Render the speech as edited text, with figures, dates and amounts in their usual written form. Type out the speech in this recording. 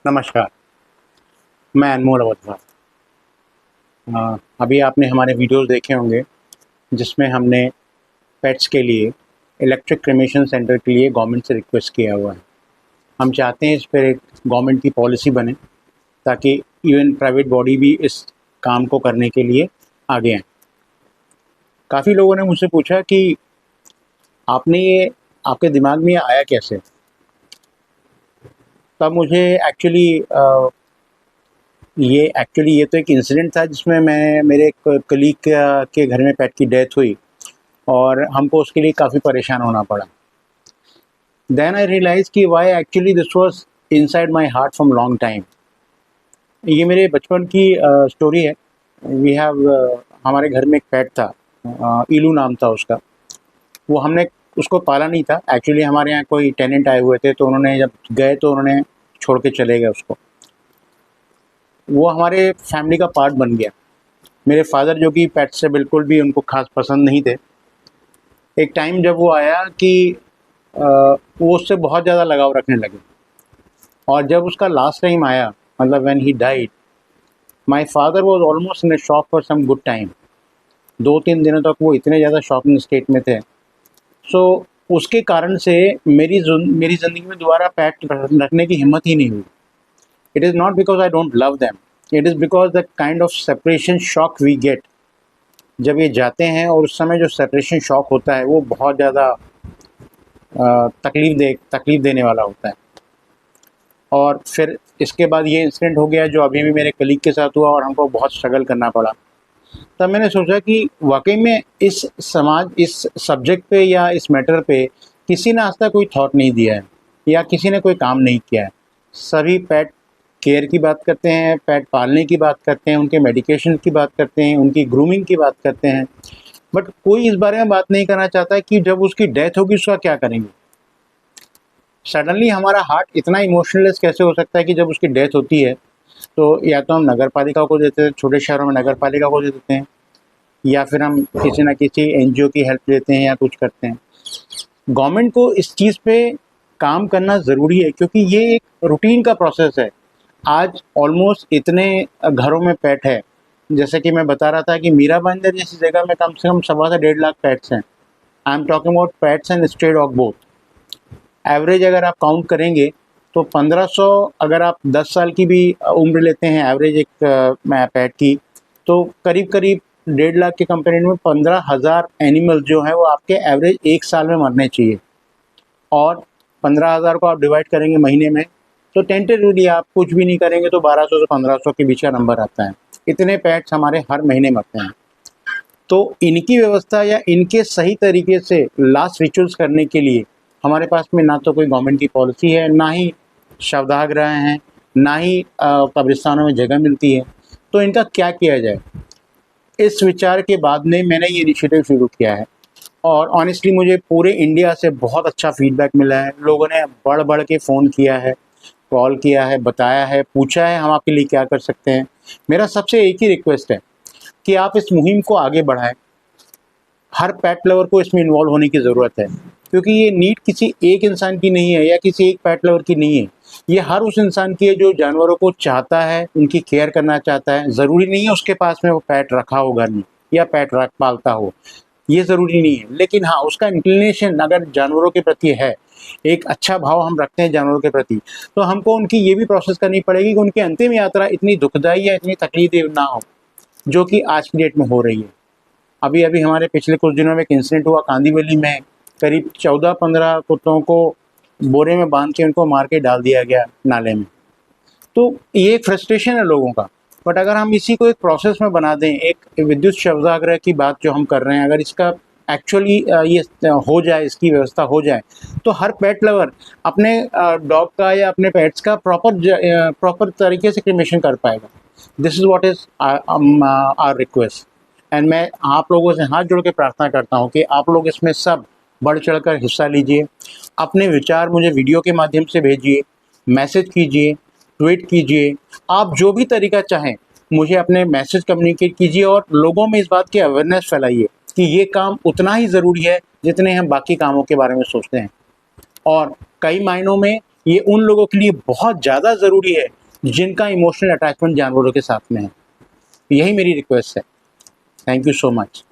नमस्कार, मैं अनमोल अवधवा। अभी आपने हमारे वीडियोस देखे होंगे जिसमें हमने पेट्स के लिए इलेक्ट्रिक क्रेमेशन सेंटर के लिए गवर्नमेंट से रिक्वेस्ट किया हुआ है। हम चाहते हैं इस पर एक गवर्नमेंट की पॉलिसी बने ताकि इवन प्राइवेट बॉडी भी इस काम को करने के लिए आगे आएँ। काफ़ी लोगों ने मुझसे पूछा कि आपने ये आपके दिमाग में ये आया कैसे? तब मुझे ये तो एक इंसिडेंट था जिसमें मेरे एक कलीग के घर में पेट की डेथ हुई और हमको उसके लिए काफ़ी परेशान होना पड़ा। देन आई रियलाइज़ कि why actually this was inside my heart from long time. ये मेरे बचपन की स्टोरी है। हमारे घर में एक पेट था, इलू नाम था उसका। वो हमने उसको पाला नहीं था, एक्चुअली हमारे यहाँ कोई टेनेंट आए हुए थे तो उन्होंने जब गए तो उन्होंने छोड़ के चले गए उसको। वो हमारे फैमिली का पार्ट बन गया। मेरे फादर जो कि पेट से बिल्कुल भी उनको ख़ास पसंद नहीं थे, एक टाइम जब वो आया कि वो उससे बहुत ज़्यादा लगाव रखने लगे और जब उसका लास्ट टाइम आया, मतलब when he died, my father was almost in a shock for some good time. 2-3 दिनों तक वो इतने ज़्यादा शॉकिंग स्टेट में थे। सो उसके कारण से मेरी ज़िंदगी में दोबारा पेट रखने की हिम्मत ही नहीं हुई। It is not because I don't love them, it is because the kind of separation shock we get जब ये जाते हैं, और उस समय जो सेपरेशन शॉक होता है वो बहुत ज़्यादा तकलीफ़ देने वाला होता है। और फिर इसके बाद ये इंसिडेंट हो गया जो अभी भी मेरे कलीग के साथ हुआ और हमको बहुत स्ट्रगल करना पड़ा। तब मैंने सोचा कि वाकई में इस सब्जेक्ट पे या इस मैटर पे किसी ने आज तक कोई थॉट नहीं दिया है या किसी ने कोई काम नहीं किया है। सभी पेट केयर की बात करते हैं, पेट पालने की बात करते हैं, उनके मेडिकेशन की बात करते हैं, उनकी ग्रूमिंग की बात करते हैं, बट कोई इस बारे में बात नहीं करना चाहता है कि जब उसकी डेथ होगी उसका क्या करेंगे। सडनली हमारा हार्ट इतना इमोशनलेस कैसे हो सकता है कि जब उसकी डेथ होती है तो या तो हम नगर पालिका को देते हैं, छोटे शहरों में नगर पालिका को दे देते हैं, या फिर हम किसी न किसी एनजीओ की हेल्प लेते हैं या कुछ करते हैं। गवर्नमेंट को इस चीज़ पे काम करना ज़रूरी है क्योंकि ये एक रूटीन का प्रोसेस है। आज ऑलमोस्ट इतने घरों में पेट है, जैसे कि मैं बता रहा था कि मीरा भाईंदर जैसी जगह में कम से कम 1.25 से 1.5 लाख पेट्स हैं। I am talking about pets and stray dog both. Average अगर आप काउंट करेंगे तो 1500, अगर आप 10 साल की भी उम्र लेते हैं एवरेज एक पेट की, तो करीब करीब 1.5 लाख के कंपेरिजन में 15,000 एनिमल जो हैं वो आपके एवरेज एक साल में मरने चाहिए। और 15,000 को आप डिवाइड करेंगे महीने में तो टेंटेटिवली आप कुछ भी नहीं करेंगे तो 1200 से 1500 के बीच का नंबर आता है। इतने पेट्स हमारे हर महीने मरते हैं। तो इनकी व्यवस्था या इनके सही तरीके से लास्ट रिचुअल्स करने के लिए हमारे पास में ना तो कोई गवर्नमेंट की पॉलिसी है, ना ही शवदाह गृह हैं, ना ही कब्रिस्तानों में जगह मिलती है। तो इनका क्या किया जाए, इस विचार के बाद में मैंने ये इनिशिएटिव शुरू किया है। और ऑनेस्टली मुझे पूरे इंडिया से बहुत अच्छा फीडबैक मिला है। लोगों ने बढ़ बढ़ के फ़ोन किया है, कॉल किया है, बताया है, पूछा है हम आपके लिए क्या कर सकते हैं। मेरा सबसे एक ही रिक्वेस्ट है कि आप इस मुहिम को आगे बढ़ाएं। हर पेट लवर को इसमें इन्वॉल्व होने की ज़रूरत है क्योंकि ये नीड किसी एक इंसान की नहीं है या किसी एक पेट लवर की नहीं है। ये हर उस इंसान की है जो जानवरों को चाहता है, उनकी केयर करना चाहता है। ज़रूरी नहीं है उसके पास में वो पेट रखा हो घर में या पेट रख पालता हो, ये ज़रूरी नहीं है। लेकिन हाँ, उसका इंक्लिनेशन अगर जानवरों के प्रति है, एक अच्छा भाव हम रखते हैं जानवरों के प्रति, तो हमको उनकी ये भी प्रोसेस करनी पड़ेगी कि उनकी अंतिम यात्रा इतनी दुखदाई या इतनी तकलीफ ना हो जो कि आज की डेट में हो रही है। अभी अभी हमारे पिछले कुछ दिनों में एक इंसिडेंट हुआ कांदीवली में। करीब 14-15 कुत्तों को बोरे में बांध के उनको मार के डाल दिया गया नाले में। तो ये फ्रस्ट्रेशन है लोगों का। बट अगर हम इसी को एक प्रोसेस में बना दें, एक विद्युत शवदाह की बात जो हम कर रहे हैं, अगर इसका एक्चुअली ये हो जाए, इसकी व्यवस्था हो जाए, तो हर पेट लवर अपने डॉग का या अपने पेट्स का प्रॉपर तरीके से क्रीमेशन कर पाएगा। This is what is our request. And मैं आप लोगों से हाथ जोड़ के प्रार्थना करता हूँ कि आप लोग इसमें सब बढ़ चढ़कर हिस्सा लीजिए। अपने विचार मुझे वीडियो के माध्यम से भेजिए, मैसेज कीजिए, ट्वीट कीजिए, आप जो भी तरीका चाहें मुझे अपने मैसेज कम्युनिकेट कीजिए और लोगों में इस बात की अवेयरनेस फैलाइए कि ये काम उतना ही ज़रूरी है जितने हम बाकी कामों के बारे में सोचते हैं। और कई मायनों में ये उन लोगों के लिए बहुत ज़्यादा ज़रूरी है जिनका इमोशनल अटैचमेंट जानवरों के साथ में है। यही मेरी रिक्वेस्ट है। Thank you so much.